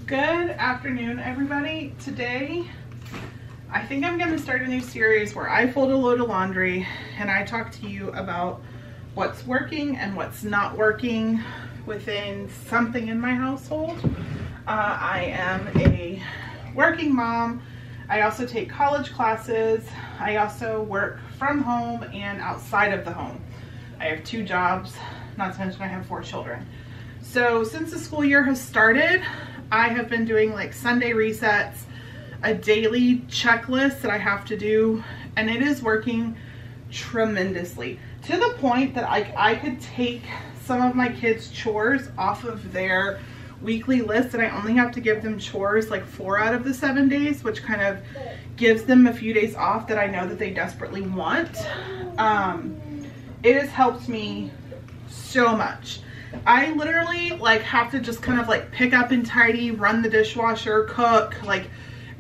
Good afternoon, everybody. Today, I think I'm going to start a new series where I fold a load of laundry and I talk to you about what's working and what's not working within something in my household. I am a working mom. I also take college classes. I also work from home and outside of the home. I have 2 jobs, not to mention I have 4 children. So since the school year has started, I have been doing like Sunday resets, a daily checklist that I have to do, and it is working tremendously to the point that I could take some of my kids' chores off of their weekly list and I only have to give them chores like 4 out of the 7 days, which kind of gives them a few days off that I know that they desperately want. It has helped me so much. I literally like have to just kind of like pick up and tidy, run the dishwasher, cook, like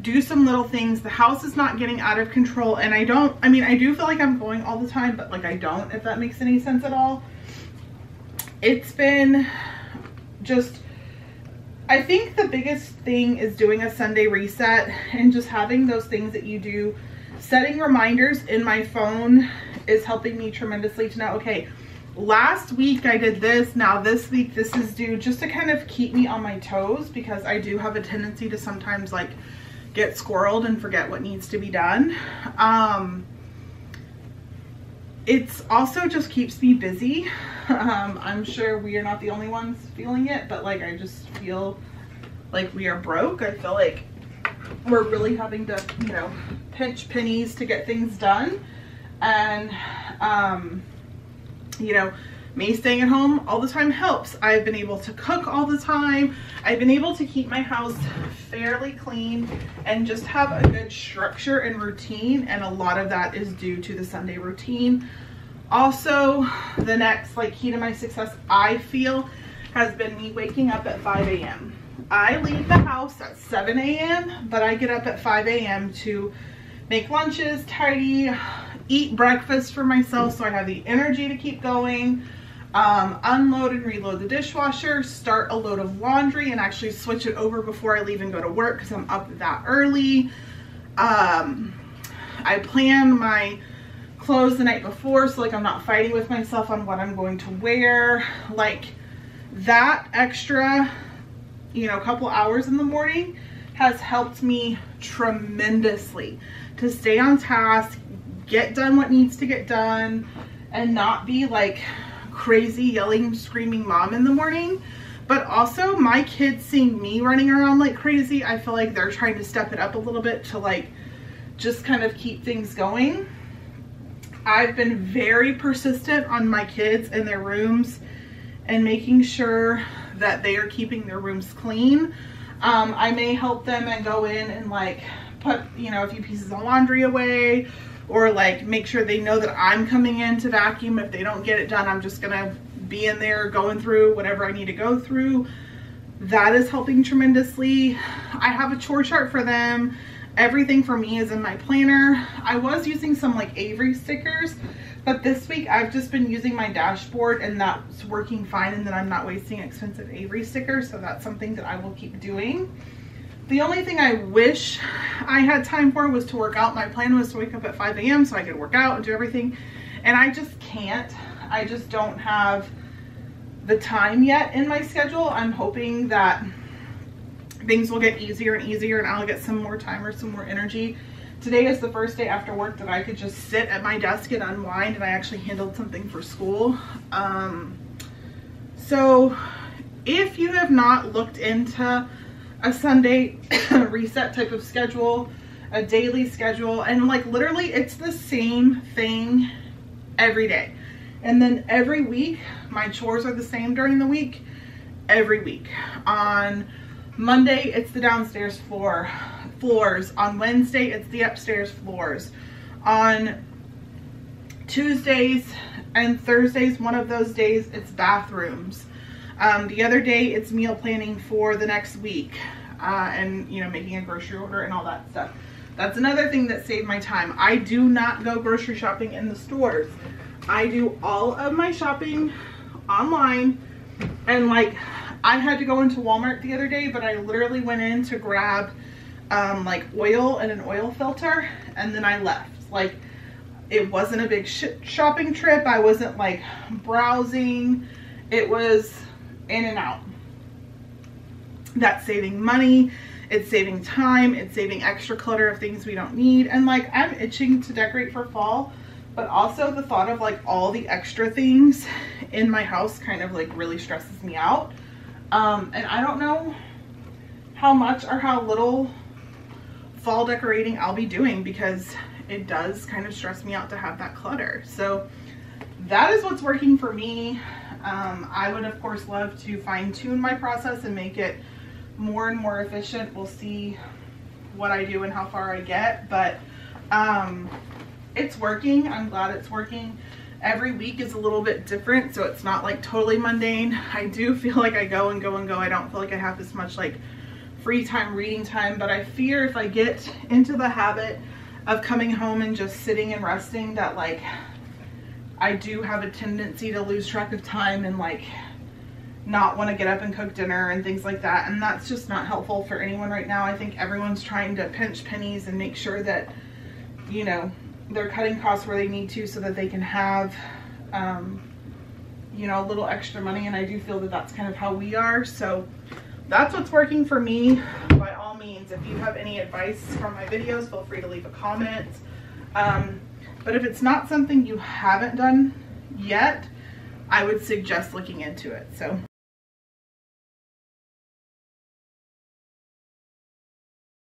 do some little things. The house is not getting out of control, and I do feel like I'm going all the time, but like I don't, if that makes any sense at all. It's been just, I think the biggest thing is doing a Sunday reset and just having those things that you do. Setting reminders in my phone is helping me tremendously to know, okay, last week I did this, now this week this is due, just to kind of keep me on my toes, because I do have a tendency to sometimes like get squirreled and forget what needs to be done. It's also just keeps me busy. I'm sure we are not the only ones feeling it, but like I just feel like we are broke. I feel like we're really having to, you know, pinch pennies to get things done. And you know, me staying at home all the time helps. I've been able to cook all the time. I've been able to keep my house fairly clean and just have a good structure and routine, and a lot of that is due to the Sunday routine. Also, the next like key to my success, I feel, has been me waking up at 5 a.m. I leave the house at 7 a.m., but I get up at 5 a.m. to make lunches, tidy, eat breakfast for myself so I have the energy to keep going, unload and reload the dishwasher, start a load of laundry and actually switch it over before I leave and go to work because I'm up that early. I plan my clothes the night before so like I'm not fighting with myself on what I'm going to wear. Like that extra, you know, couple hours in the morning has helped me tremendously to stay on task, get done what needs to get done, and not be like crazy yelling, screaming mom in the morning. But also my kids seeing me running around like crazy, I feel like they're trying to step it up a little bit to like just kind of keep things going. I've been very persistent on my kids and their rooms and making sure that they are keeping their rooms clean. I may help them and go in and like put, you know, a few pieces of laundry away, or like make sure they know that I'm coming in to vacuum. If they don't get it done, I'm just gonna be in there going through whatever I need to go through. That is helping tremendously. I have a chore chart for them. Everything for me is in my planner. I was using some like Avery stickers, but this week I've just been using my dashboard and that's working fine, and then I'm not wasting expensive Avery stickers, so that's something that I will keep doing. The only thing I wish I had time for was to work out. My plan was to wake up at 5 a.m. so I could work out and do everything, and I just can't. I just don't have the time yet in my schedule. I'm hoping that things will get easier and easier and I'll get some more time or some more energy. Today is the first day after work that I could just sit at my desk and unwind, and I actually handled something for school. So if you have not looked into a Sunday reset type of schedule, a daily schedule, and like literally it's the same thing every day, and then every week my chores are the same during the week. Every week on Monday it's the downstairs floors, on Wednesday it's the upstairs floors, on Tuesdays and Thursdays, one of those days, it's bathrooms. The other day it's meal planning for the next week, and you know, making a grocery order and all that stuff. That's another thing that saved my time. I do not go grocery shopping in the stores. I do all of my shopping online, and like I had to go into Walmart the other day, but I literally went in to grab like oil and an oil filter, and then I left. Like, it wasn't a big shopping trip. I wasn't like browsing. It was in and out. That's saving money. It's saving time. It's saving extra clutter of things we don't need. And like, I'm itching to decorate for fall, but also the thought of like all the extra things in my house kind of like really stresses me out. And I don't know how much or how little fall decorating I'll be doing, because it does kind of stress me out to have that clutter. So that is what's working for me. I would of course love to fine tune my process and make it more and more efficient. We'll see what I do and how far I get, but it's working. I'm glad it's working. Every week is a little bit different, so it's not like totally mundane. I do feel like I go and go and go. I don't feel like I have as much like free time, reading time, but I fear if I get into the habit of coming home and just sitting and resting, that like I do have a tendency to lose track of time and like not want to get up and cook dinner and things like that. And that's just not helpful for anyone right now. I think everyone's trying to pinch pennies and make sure that, you know, they're cutting costs where they need to so that they can have, you know, a little extra money. And I do feel that that's kind of how we are. So that's what's working for me. By all means, if you have any advice from my videos, feel free to leave a comment. But if it's not something you haven't done yet, I would suggest looking into it. So